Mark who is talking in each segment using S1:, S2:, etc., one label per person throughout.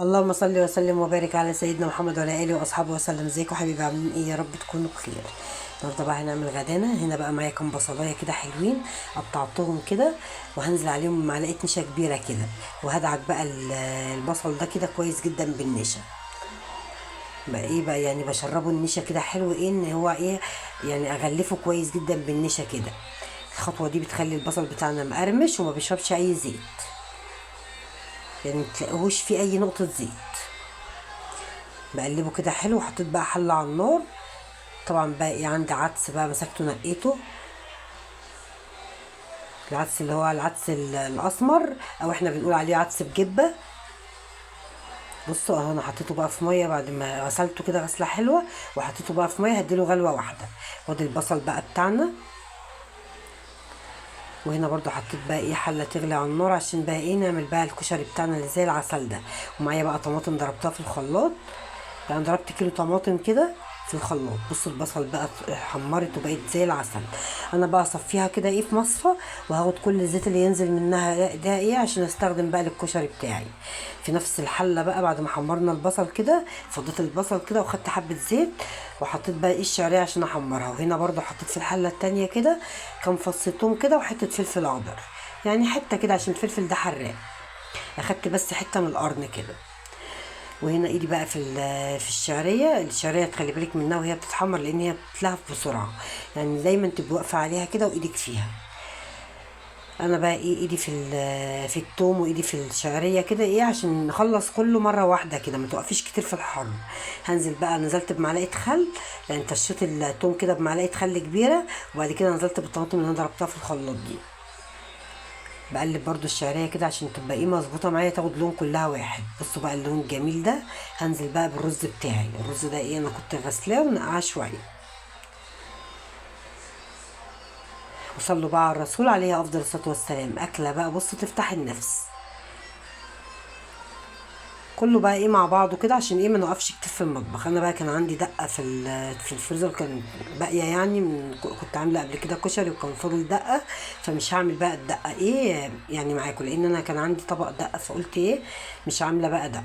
S1: اللهم صل وسلم وبارك على سيدنا محمد وعلى اله واصحابه وسلم. ازيكم حبيبي، عاملين ايه؟ يا رب تكونوا بخير. النهارده بقى هنعمل غدانا. هنا بقى معايا كام بصلايه كده حلوين، قطعتهم كده وهنزل عليهم معلقه نشا كبيره كده، وهدعك بقى البصل ده كده كويس جدا بالنشا. بقى ايه بقى يعني بشربه النشا كده حلو، ايه ان هو ايه يعني اغلفه كويس جدا بالنشا كده. الخطوه دي بتخلي البصل بتاعنا مقرمش وما بيشربش اي زيت، يعني متلاقيهوش فيه اي نقطه زيت. بقلبه كده حلو، وحطيت بقى حله على النار. طبعا بقى ايه عندي عدس بقى مسكته نقيته، العدس اللي هو العدس الاسمر، او احنا بنقول عليه عدس بجبه. بصوا اهو انا حطيته بقى في ميه بعد ما غسلته كده غسله حلوه، وحطيته بقى في ميه هديله غلوه واحده. وادي البصل بقى بتاعنا. وهنا برضو حطيت بقى ايه حله تغلي على النار عشان بقى ايه نعمل بقى الكشري بتاعنا اللي زي العسل ده. ومعايا بقى طماطم ضربتها في الخلاط، يعني ضربت كيلو طماطم كده في الخلاط. بصوا البصل بقى حمرت وبقت زي العسل. انا بقى اصفيها كده ايه في مصفى، وهاخد كل الزيت اللي ينزل منها ده ايه عشان استخدم بقى للكشري بتاعي. في نفس الحله بقى بعد ما حمرنا البصل كده فضيت البصل كده وخدت حبه زيت، وحطيت بقى ايه الشعريه عشان احمرها. وهنا برضو حطيت في الحله التانية كده كام فص توم كده وحته فلفل اخضر، يعني حته كده عشان الفلفل ده حراق. اخدت بس حته من القرن كده. وهنا ايدي بقى في الشعريه تخلي بالك منها وهي بتتحمر، لان هي بتتلهف بسرعه، يعني دايما تبقي واقفه عليها كده وايدك فيها. انا بقى ايه ايدي في التوم وايدي في الشعريه كده ايه عشان نخلص كله مره واحده كده، ما توقفيش كتير في الحر. هنزل بقى، نزلت بمعلقه خل، يعني تشيت التوم كده بمعلقه خل كبيره، وبعد كده نزلت بالطماطم اللي انا ضربتها في الخلاط دي. بقلب برضو الشعريه كده عشان تبقى ايه مظبوطه معايا، تاخد لون كلها واحد. بصوا بقى اللون الجميل ده. هنزل بقى بالرز بتاعي. الرز ده ايه انا كنت غسلاه ونقعاه شويه. وصلوا بقى على الرسول عليه افضل الصلاه والسلام. اكله بقى بصوا تفتح النفس. كله بقى ايه مع بعضه كده عشان ايه ما نوقفش كتير في المطبخ. انا بقى كان عندي دقه في الفريزر، كان باقيه يعني كنت عامله قبل كده كشري وكان فاضل دقه. فمش هعمل بقى الدقه ايه يعني معاكم، لان انا كان عندي طبق دقه، فقلت ايه مش عامله بقى دقه.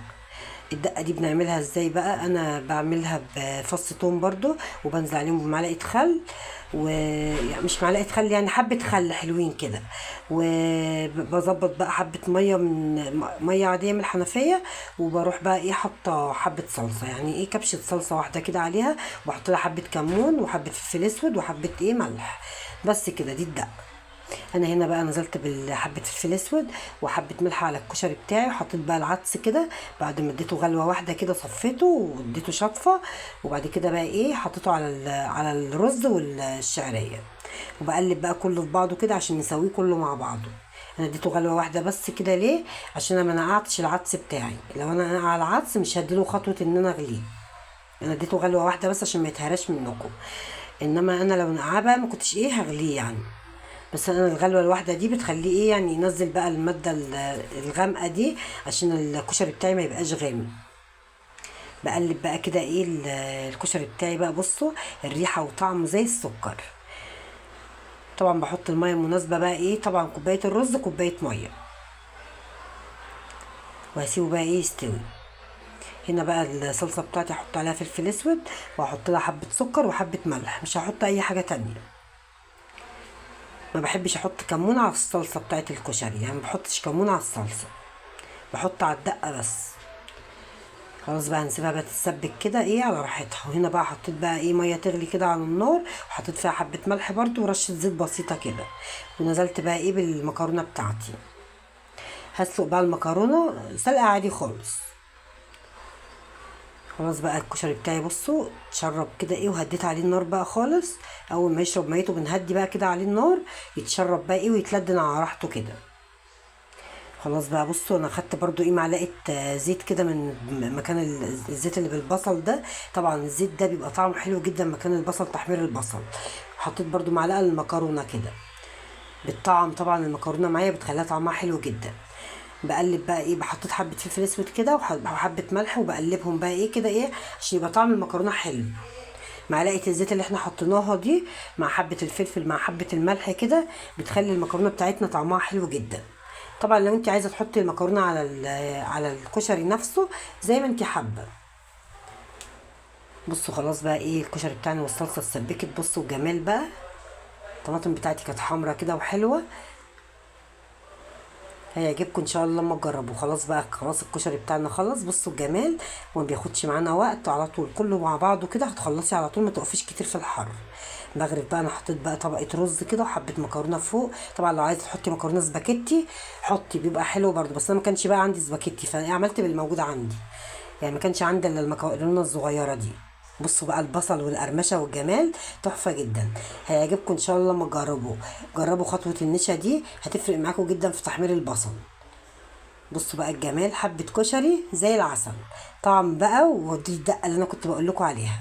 S1: الدقه دي بنعملها ازاي بقى؟ انا بعملها بفص توم برضو، وبنزل عليهم بمعلقه خل، يعني مش معلقه خل، يعني حبه خل حلوين كده. وبظبط بقى حبه ميه من ميه عاديه من الحنفيه، وبروح بقى ايه حاطه حبه صلصه، يعني ايه كبشه صلصه واحده كده عليها، وبحط لها حبه كمون وحبه فلفل اسود وحبه ايه ملح. بس كده دي الدقه. انا هنا بقى نزلت بالحبه الفلفل الاسود وحبه ملح على الكشري بتاعي، وحطيت بقى العدس كده بعد ما اديته غلوه واحده كده، صفيته واديته شطفه. وبعد كده بقى ايه حطيته على الرز والشعريه، وبقلب بقى كله في بعضه كده عشان نسويه كله مع بعضه. انا اديته غلوه واحده بس كده، ليه؟ عشان انا ما نقعتش العدس بتاعي. لو انا نقع العدس مش هديله خطوه ان انا اغليه. انا اديته غلوه واحده بس عشان ما يتهراش منكم. انما انا لو نقعاه بقى ما كنتش ايه هغليه يعني. بس انا الغلوه الواحده دي بتخليه ايه يعني ينزل بقى الماده الغامقه دي عشان الكشري بتاعي ما يبقاش غامق. بقلب بقى كده ايه الكشري بتاعي بقى. بصوا الريحه وطعمه زي السكر. طبعا بحط الميه المناسبه بقى ايه، طبعا كوبايه الرز كوبايه ميه، وهسيبه بقى ايه يستوي. هنا بقى الصلصه بتاعتي هحط عليها فلفل اسود، وهحط لها حبه سكر وحبه ملح، مش هحط اي حاجه تانية. ما بحبش احط كمون على الصلصه بتاعت الكشري، يعني ما بحطش كمون على الصلصه، بحط على الدقه بس. خلاص بقى هنسيبها بقى تتسبك كده ايه على راحتها. وهنا بقى حطيت بقى ايه ميه تغلي كده على النار، وحطيت فيها حبه ملح برضو ورشه زيت بسيطه كده. ونزلت بقى ايه بالمكرونه بتاعتي. هسلق بقى المكرونه سلقه عادي خالص. خلاص بقى الكشري بتاعي بصوا اتشرب كده ايه، وهديت عليه النار بقى خالص. اول ما يشرب ميته بنهدي بقى كده عليه النار، يتشرب بقى ايه ويتلدن على راحته كده. خلاص بقى بصوا انا خدت برضو ايه معلقه زيت كده من مكان الزيت اللي بالبصل ده. طبعا الزيت ده بيبقى طعمه حلو جدا مكان البصل، تحمير البصل. حطيت برضو معلقه للمكرونه كده بالطعم. طبعا المكرونه معايا بتخليها طعمها حلو جدا. بقلب بقى ايه، بحطيت حبه فلفل اسود كده وحبه ملح، وبقلبهم بقى ايه كده ايه عشان يبقى طعم المكرونه حلو. معلقه الزيت اللي احنا حطيناها دي مع حبه الفلفل مع حبه الملح كده بتخلي المكرونه بتاعتنا طعمها حلو جدا. طبعا لو انت عايزه تحطي المكرونه على الكشري نفسه زي ما انت حابه. بصوا خلاص بقى ايه الكشري بتاعنا والصلصه اتسبكت. بصوا الجمال بقى، الطماطم بتاعتي كانت حمرا كده وحلوه. هيعجبكم ان شاء الله لما تجربوا. خلاص بقى، خلاص الكشري بتاعنا خلص. بصوا الجمال، وما بياخدش معانا وقت، على طول كله مع بعضه كده هتخلصي على طول، ما تقفيش كتير في الحر. بغرف بقى، انا حطيت بقى طبقه رز كده وحبه مكرونه فوق. طبعا لو عايزه تحطي مكرونه سباكيتي حطي، بيبقى حلو برده، بس انا ما كانش بقى عندي سباكيتي فعملت بالموجود عندي. يعني ما كانش عندي الا المكرونه الصغيره دي. بصوا بقى البصل والقرمشه والجمال، تحفه جدا. هيعجبكم ان شاء الله لما تجربوا. جربوا خطوه النشا دي، هتفرق معاكم جدا في تحمير البصل. بصوا بقى الجمال، حبه كشري زي العسل طعم بقى. ودي الدقه اللي انا كنت بقول لكم عليها،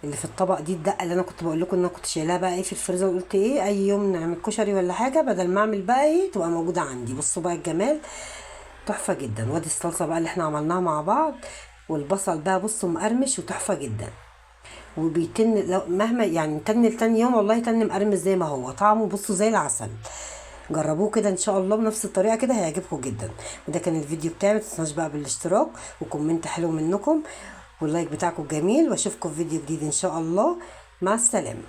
S1: اللي في الطبق دي الدقه اللي انا كنت بقول لكم ان انا كنت شايلاها بقى ايه في الفريزر، قلت ايه اي يوم نعمل كشري ولا حاجه بدل ما اعمل بقى ايه تبقى موجوده عندي. بصوا بقى الجمال، تحفه جدا. وادي الصلصه بقى اللي احنا عملناها مع بعض، والبصل بقى بصوا مقرمش وتحفه جدا. وبيتن لو مهما يعني تن لتاني يوم، والله تن مقرمش زي ما هو طعمه. بصوا زي العسل. جربوه كده ان شاء الله بنفس الطريقه كده، هيعجبكم جدا. وده كان الفيديو بتاعي، ما تنسوش بقى بالاشتراك وكومنت حلو منكم واللايك بتاعكم جميل. واشوفكم في فيديو جديد ان شاء الله. مع السلامه.